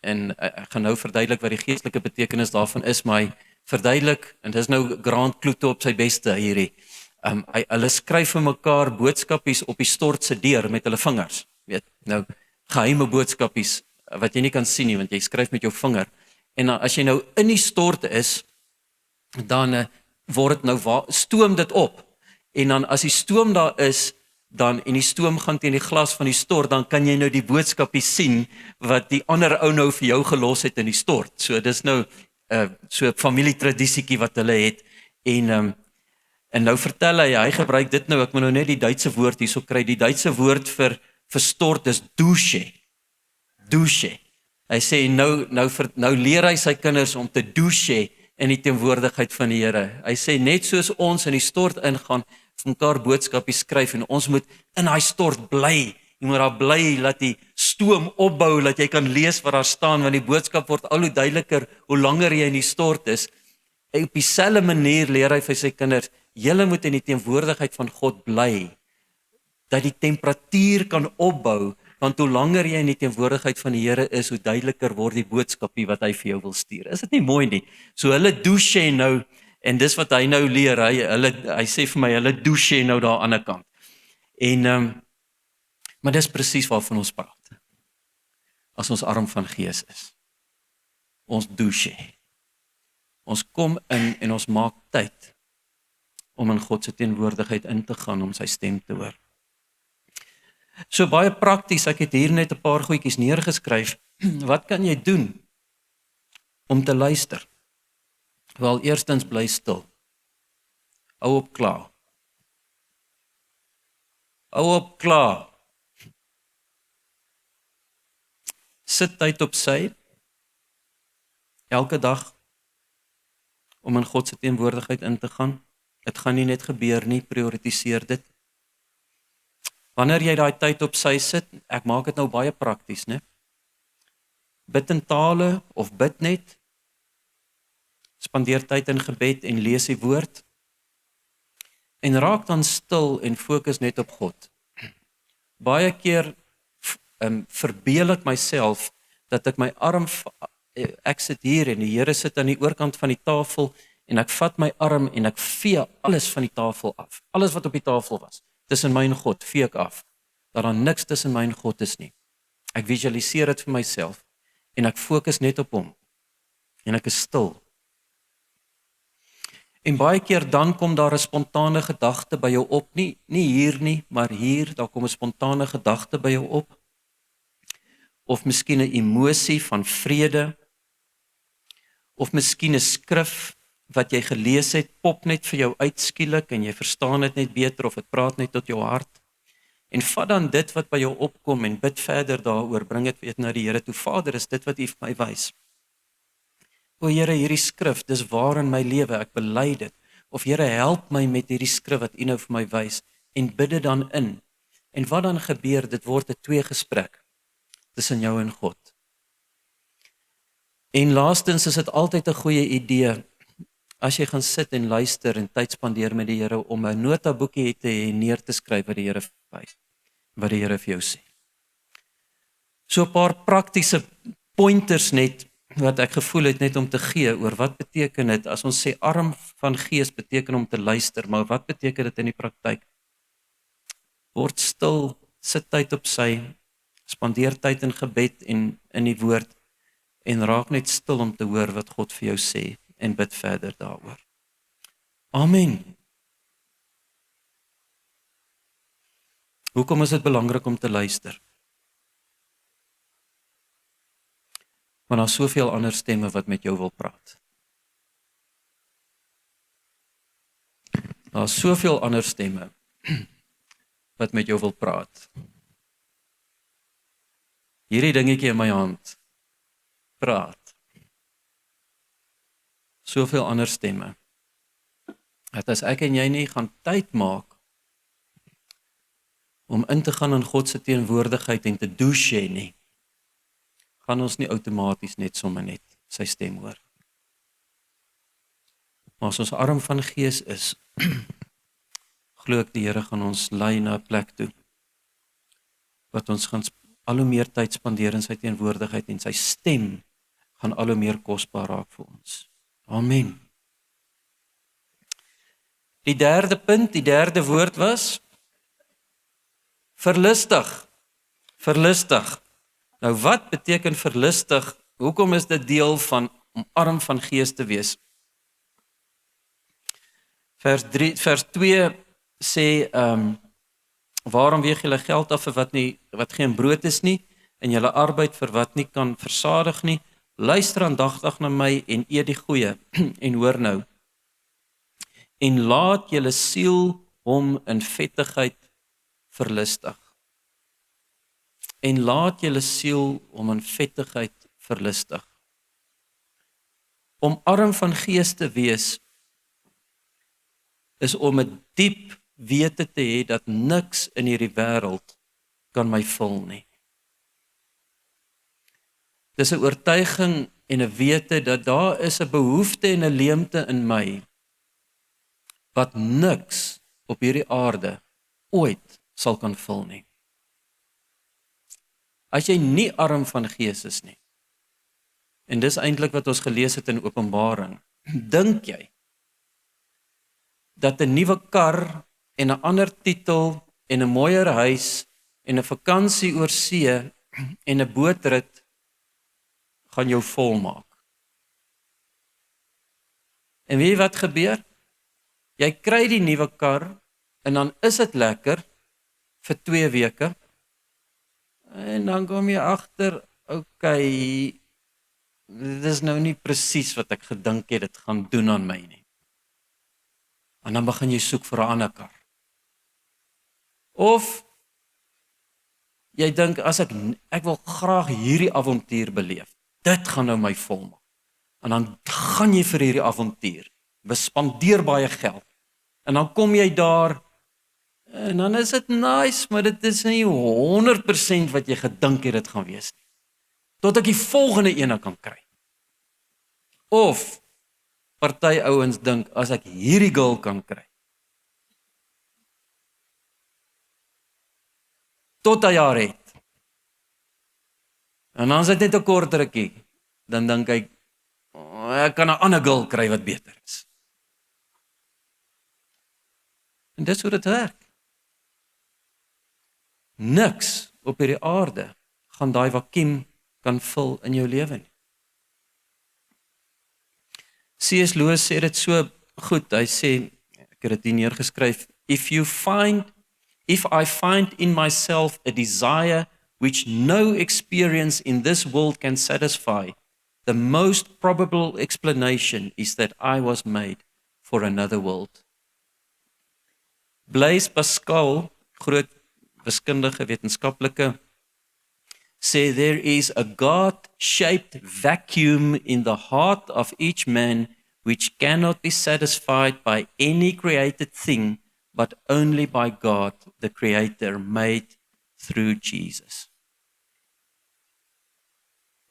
en ek gaan nou verduidelik wat die geestelike betekenis daarvan is, maar hy verduidelik, en dis nou Grant Kloete op sy beste hierdie. Hulle skryf vir mekaar boodskapies op die stort se deur met hulle vingers. Weet, nou geheime boodskapies wat jy nie kan sien nie, want jy skryf met jou vinger. En as jy nou in die stort is, dan word dit nou stoom dit op. En dan as die stoom daar is, en die stoom gaan teen die glas van die stort, dan kan jy nou die boodskapie sien wat die ander ou nou vir jou gelos het in die stort. So dis nou so 'n familietradisiekie wat hulle het. En nou vertel hy gebruik dit nou, ek moet nou net die Duitse woord hierso kry. Die Duitse woord vir stort is Dusche. Dusche. Hy sê nou leer hy sy kinders om te douche in die teenwoordigheid van die Here. Hy sê net soos ons in die stort ingaan, vir mekaar boodskapies skryf en ons moet in daai stort bly. Jy moet daar bly, laat die stoom opbou, laat jy kan lees wat daar staan, want die boodskap word al hoe duideliker hoe langer jy in die stort is. En op dieselfde manier leer hy vir sy kinders, julle moet in die teenwoordigheid van God bly, dat die temperatuur kan opbou, want hoe langer jy in die teenwoordigheid van die Here is, hoe duideliker word die boodskapie wat hy vir jou wil stuur. Is dit nie mooi nie? So hulle douche nou, en dis wat hy nou leer, hy sê vir my, hulle douche nou daar aan die ander kant. En maar dis presies waarvan ons praat. As ons arm van gees is. Ons douche. Ons kom in en ons maak tyd om in God se teenwoordigheid in te gaan, om sy stem te hoor. So baie prakties, ek het hier net 'n paar goedjies neergeskryf. Wat kan jy doen om te luister? Wel, eerstens bly stil. Hou op kla. Hou op kla. Sit tyd op sy, elke dag, om in God se teenwoordigheid in te gaan. Dit gaan nie net gebeur nie, prioritiseer dit. Wanneer jy daai tyd op sy sit, ek maak dit nou baie prakties, né? Bid in tale of bid net. Spandeer tyd in gebed en lees die woord. En raak dan stil en fokus net op God. Baie keer verbeel ek myself dat ek my arm, ek sit hier en die Here sit aan die oorkant van die tafel en ek vat my arm en ek vee alles van die tafel af. Alles wat op die tafel was, tussen my en God, vee ek af. Dat daar niks tussen my en God is nie. Ek visualiseer dit vir myself en ek fokus net op hom. En ek is stil. En baie keer dan kom daar 'n spontane gedagte by jou op, nie hier nie, maar hier, daar kom 'n spontane gedagte by jou op. Of miskien 'n emosie van vrede, of miskien 'n skrif wat jy gelees het, pop net vir jou uitskielik en jy verstaan dit net beter of dit praat net tot jou hart. En vat dan dit wat by jou opkom en bid verder daaroor, bring dit weer na die Here toe. Vader, is dit wat U vir my wys? O Here, hierdie skrif, dis waar in my lewe, ek bely dit. Of Here, help my met hierdie skrif wat U nou vir my wys en bid dit dan in. En wat dan gebeur, dit word 'n tweegesprek tussen jou en God. En laastens is dit altyd 'n goeie idee, as jy gaan sit en luister en tyd spandeer met die Here, om 'n notaboekie te hê, neer te skryf wat die Here wys, wat die Here vir jou sê. So 'n paar praktiese pointers net, wat ek gevoel het net om te gee, oor wat beteken dit, as ons sê arm van gees beteken om te luister, maar wat beteken dit in die praktyk? Word stil, sit tyd op sy, spandeer tyd in gebed en in die woord, en raak net stil om te hoor wat God vir jou sê, en bid verder daaroor. Amen. Hoekom is dit belangrik om te luister? Want daar is soveel ander stemme wat met jou wil praat. Daar is soveel ander stemme wat met jou wil praat. Hierdie dingetjie in my hand praat. Soveel ander stemme. Dat as ek en jy nie gaan tyd maak om in te gaan in God se teenwoordigheid en te douche nie, gaan ons nie outomaties net sommer net sy stem hoor. Maar as ons arm van gees is, glo ek die Here gaan ons lei na 'n plek toe, wat ons gaan al hoe meer tyd spandeer in sy teenwoordigheid, en sy stem gaan al hoe meer kosbaar raak vir ons. Amen. Die derde punt, die derde woord was verlustig. Verlustig. Nou wat beteken verlustig? Hoekom is dit deel van om arm van gees te wees? Vers 2 sê, waarom weeg julle geld af vir wat geen brood is nie, en julle arbeid vir wat nie kan versadig nie? Luister aandagtig na my en eet die goeie, en hoor nou. En laat julle siel hom in vettigheid verlustig. En laat julle siel hom in vettigheid verlustig. Om arm van gees te wees, is om 'n diep wete te hê dat niks in hierdie wêreld kan my vul nie. Dis 'n oortuiging en 'n wete dat daar is 'n behoefte en 'n leemte in my, wat niks op hierdie aarde ooit sal kan vul nie. As jy nie arm van gees is nie, en dis eintlik wat ons gelees het in Openbaring, dink jy dat 'n nuwe kar en 'n ander titel en 'n mooier huis en 'n vakansie oor see en 'n bootrit gaan jou volmaak? En weet jy wat gebeur? Jy kry die nuwe kar en dan is dit lekker vir 2 weke. En dan kom jy agter, okay, dit is nou nie presies wat ek gedink het dit gaan doen aan my nie. En dan begin jy soek vir 'n ander kar. Of jy dink, as ek wil graag hierdie avontuur beleef. Dit gaan nou my volmaak. En dan gaan jy vir hierdie avontuur. Bespandeer baie geld. En dan kom jy daar, en dan is dit nice, maar dit is nie 100% wat jy gedink het dit gaan wees nie. Tot ek die volgende ene kan kry. Of party ouens dink, as ek hierdie girl kan kry, tot hy haar het, en dan is dit net 'n kort rukkie, dan dink ek kan 'n ander girl kry wat beter is. En dis hoe dit werk. Niks op hierdie aarde gaan daai vakuum kan vul in jou lewe nie. C.S. Lewis sê dit so goed, hy sê, ek het dit hier neergeskryf, if I find in myself a desire which no experience in this world can satisfy, the most probable explanation is that I was made for another world. Blaise Pascal, groot wiskundige wetenskaplike, sê there is a God-shaped vacuum in the heart of each man which cannot be satisfied by any created thing but only by God, the Creator, made through Jesus.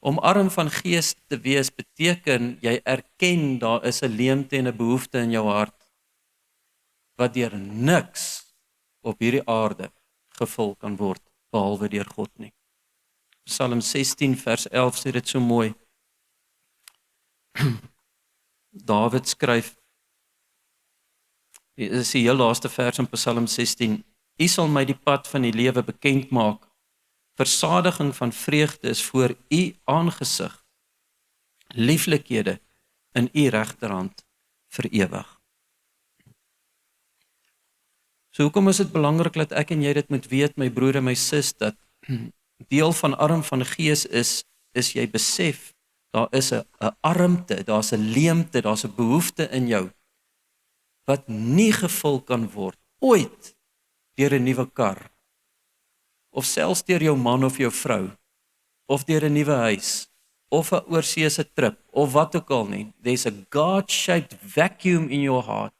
Om arm van gees te wees beteken, jy erken daar is 'n leemte en 'n behoefte in jou hart, wat deur niks op hierdie aarde gevul kan word, behalwe deur God nie. Psalm 16 vers 11 sê dit so mooi. David skryf, dit is die heel laaste vers in Psalm 16, U sal my die pad van die lewe bekend maak, versadiging van vreugde is voor U aangesig, lieflikhede in U regterhand vir ewig. So hoekom is dit belangrik dat ek en jy dit moet weet, my broer en my sis, dat deel van arm van gees is jy besef, daar is 'n armte, daar's 'n leemte, daar's 'n behoefte in jou, wat nie gevul kan word, ooit, deur 'n nuwe kar, of selfs deur jou man of jou vrou, of deur 'n nuwe huis, of 'n oorseese trip, of wat ook al nie. There's a God-shaped vacuum in your heart,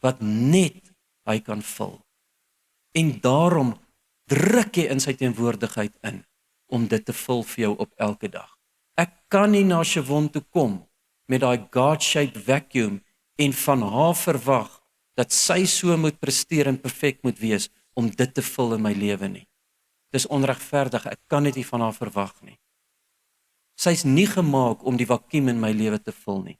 wat net hy kan vul. En daarom druk jy in sy teenwoordigheid in, om dit te vul vir jou op elke dag. Ek kan nie na Siobhan toe kom, met daai God-shaped vacuum, en van haar verwag, dat sy so moet presteer en perfek moet wees, om dit te vul in my lewe nie. Dis onregverdig, ek kan dit nie van haar verwag nie. Sy's nie gemaak om die vakuum in my lewe te vul nie.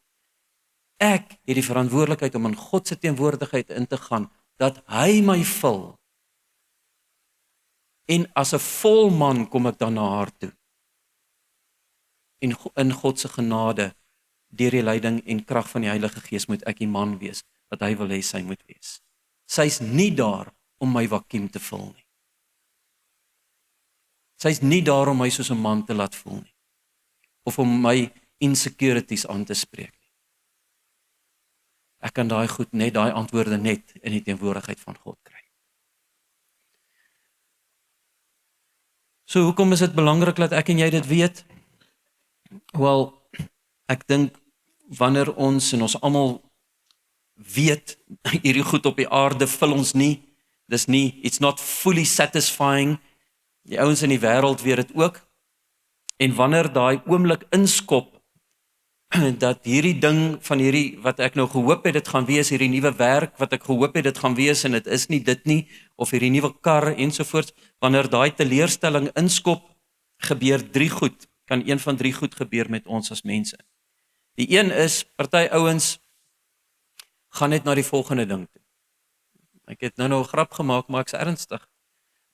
Ek het die verantwoordelikheid om in God se teenwoordigheid in te gaan, dat hy my vul. En as 'n vol man kom ek dan na haar toe. En in God se genade, deur die leiding en krag van die Heilige Gees, moet ek die man wees, wat hy wil hê sy moet wees. Sy's nie daar om my vakuum te vul nie. Sy's nie daar om my soos 'n man te laat voel nie, of om my insecurities aan te spreek nie. Ek kan daai antwoorde net in die teenwoordigheid van God kry. So hoekom is dit belangrik dat ek en jy dit weet? Wel, ek dink wanneer ons en ons almal weet, hierdie goed op die aarde vul ons nie, dis nie, it's not fully satisfying, die ouens in die wêreld weet dit ook, en wanneer daai oomblik inskop, dat hierdie ding van hierdie, wat ek nou gehoop het, dit gaan wees, hierdie nuwe werk, wat ek gehoop het, dit gaan wees, en dit is nie dit nie, of hierdie nuwe kar, ensovoorts, wanneer daai teleurstelling inskop, gebeur 3 goed, kan een van 3 goed gebeur met ons as mense. Die een is, party ouens, gaan net na die volgende ding toe. Ek het nou 'n grap gemaak, maar ek's ernstig.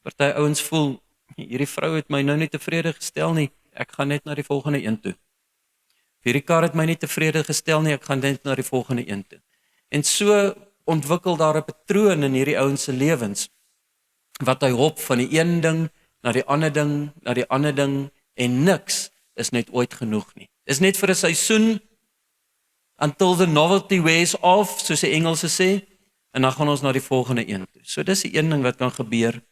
Party ouens voel, hierdie vrou het my nou nie tevrede gestel nie, ek gaan net na die volgende een toe. Hierdie kar het my nie tevrede gestel nie, ek gaan net na die volgende een toe. En so ontwikkel daar 'n patroon in hierdie ouens se lewens, wat hy hop van die een ding, na die ander ding, na die ander ding, en niks is net ooit genoeg nie. Is net vir 'n seisoen, until the novelty wears off, soos die Engelse sê, en dan gaan ons na die volgende een toe. So dis die een ding wat kan gebeur.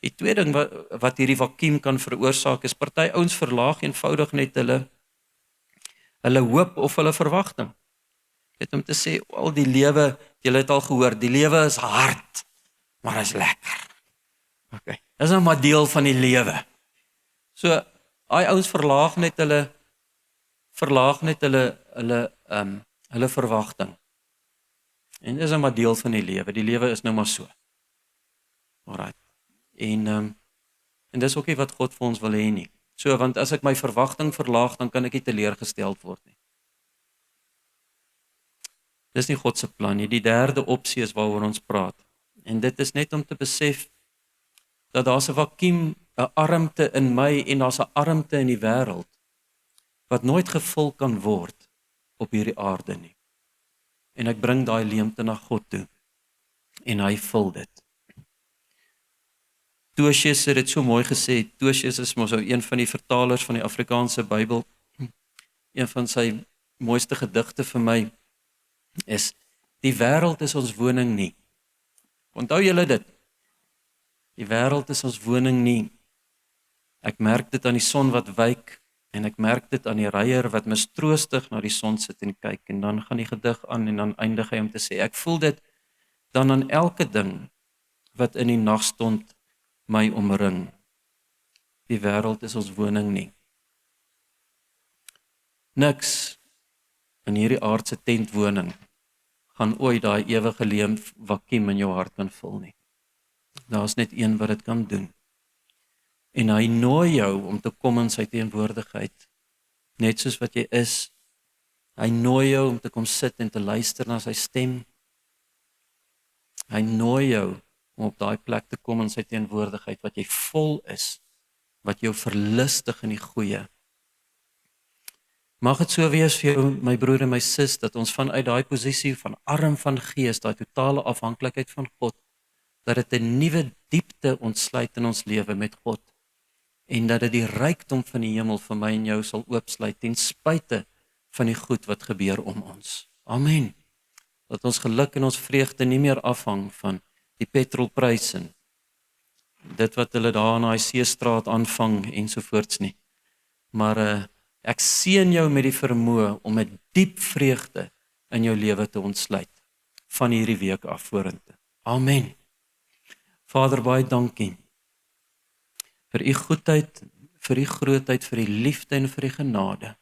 Die tweede ding wat hierdie vakuum kan veroorsaak, is party ouens verlaag eenvoudig net hulle hoop of hulle verwagting. Net om te sê, al die lewe, julle het al gehoor, die lewe is hard, maar is lekker. Okay. Dis nou maar deel van die lewe. So, daai ouens verlaag net hulle verwagting. En dis nou maar deel van die lewe. Die lewe is nou maar so. Alright. En dis ook nie wat God vir ons wil hê nie. So, want as ek my verwagting verlaag, dan kan ek nie teleurgesteld word nie. Dis nie God se plan nie. Die derde opsie is waaroor ons praat. En dit is net om te besef dat daar's 'n vakuum, 'n armte in my en daar's 'n armte in die wêreld wat nooit gevul kan word op hierdie aarde nie. En ek bring daai leemte na God toe en hy vul dit. Tosius het dit so mooi gesê. Tosius is mos een van die vertalers van die Afrikaanse Bybel. Een van sy mooiste gedigte vir my is: die wêreld is ons woning nie. Onthou julle dit? Die wêreld is ons woning nie. Ek merk dit aan die son wat wyk, en ek merk dit aan die reier wat mistroostig na die son sit en kyk, en dan gaan die gedig aan, en dan eindig hy om te sê, ek voel dit, dan aan elke ding wat in die nagstond my omring. Die wêreld is ons woning nie. Niks in hierdie aardse tentwoning gaan ooit daai ewige vakuum in jou hart kan vul nie. Daar's net een wat dit kan doen. En hy nooi jou om te kom in sy teenwoordigheid, net soos wat jy is. Hy nooi jou om te kom sit en te luister na sy stem. Hy nooi jou om op daai plek te kom in sy teenwoordigheid, wat jy vol is, wat jou verlustig in die goeie. Mag dit so wees vir jou, my broer en my sis, dat ons vanuit daai posisie van arm van gees, daai totale afhanklikheid van God, dat dit 'n nuwe diepte ontsluit in ons lewe met God, en dat dit die rykdom van die hemel vir my en jou sal oopsluit, ten spyte van die goed wat gebeur om ons. Amen. Dat ons geluk en ons vreugde nie meer afhang van die petrolpryse, dit wat hulle daar in daai seestraat aanvang ensovoorts nie. Maar ek seën jou met die vermoë om 'n diep vreugde in jou lewe te ontsluit van hierdie week af vorentoe. Amen. Vader, baie dankie vir u goedheid, vir u grootheid, vir u liefde en vir u genade.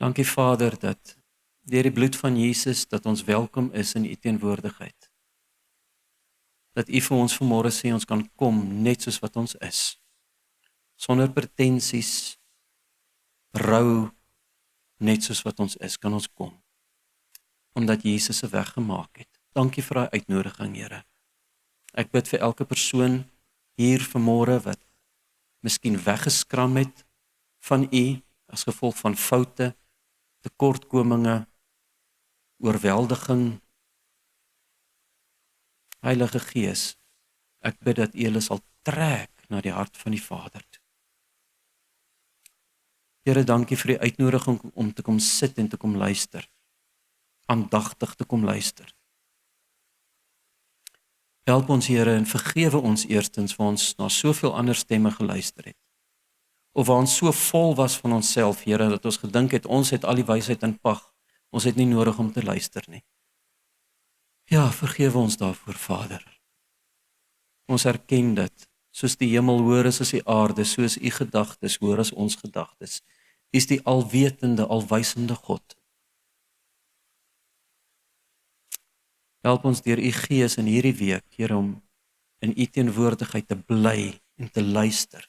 Dankie Vader dat deur die bloed van Jesus dat ons welkom is in u teenwoordigheid. Dat u vir ons vanmôre sê ons kan kom net soos wat ons is. Sonder pretensies, rou, net soos wat ons is, kan ons kom. Omdat Jesus 'n weg gemaak het. Dankie vir daai uitnodiging, Here. Ek bid vir elke persoon hier vanmôre wat miskien weggeskram het van u as gevolg van foute, tekortkominge, oorweldiging. Heilige Gees, ek bid dat u hulle sal trek na die hart van die Vader toe. Here, dankie vir die uitnodiging om te kom sit en te kom luister. Aandagtig te kom luister. Help ons, Here, en vergewe ons eerstens waar ons na soveel ander stemme geluister het. Of waar ons so vol was van onsself, Here, dat ons gedink het ons het al die wysheid in pag. Ons het nie nodig om te luister nie. Ja, vergewe ons daarvoor, Vader. Ons erken dit, soos die hemel hoër is as die aarde, soos u gedagtes hoër as ons gedagtes. U is die alwetende, alwysende God. Help ons deur u Gees in hierdie week, Here, om in u teenwoordigheid te bly en te luister.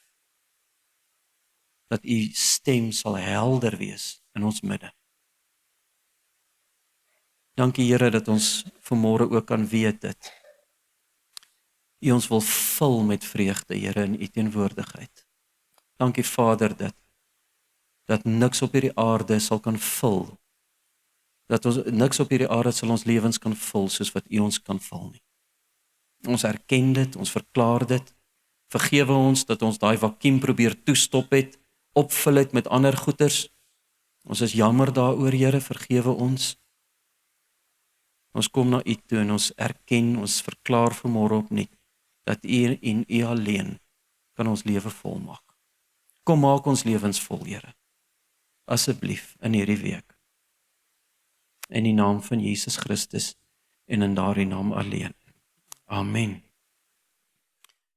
Dat u stem sal helder wees in ons midde. Dankie, Here, dat ons vanmôre ook kan weet dat u ons wil vul met vreugde, Here, in u teenwoordigheid. Dankie, Vader, dat niks op hierdie aarde sal kan vul. Niks op hierdie aarde sal ons lewens kan vul soos wat u ons kan vul nie. Ons erken dit, ons verklaar dit. Vergewe ons dat ons daai vakuum probeer toestop het, opvul het met ander goeders. Ons is jammer daaroor, Here, vergewe ons. Ons kom na u toe en ons erken, ons verklaar vanmôre opnuut dat u en u alleen kan ons lewe volmaak. Kom maak ons lewens vol, Here. Asseblief in hierdie week. In die naam van Jesus Christus en in daardie naam alleen. Amen.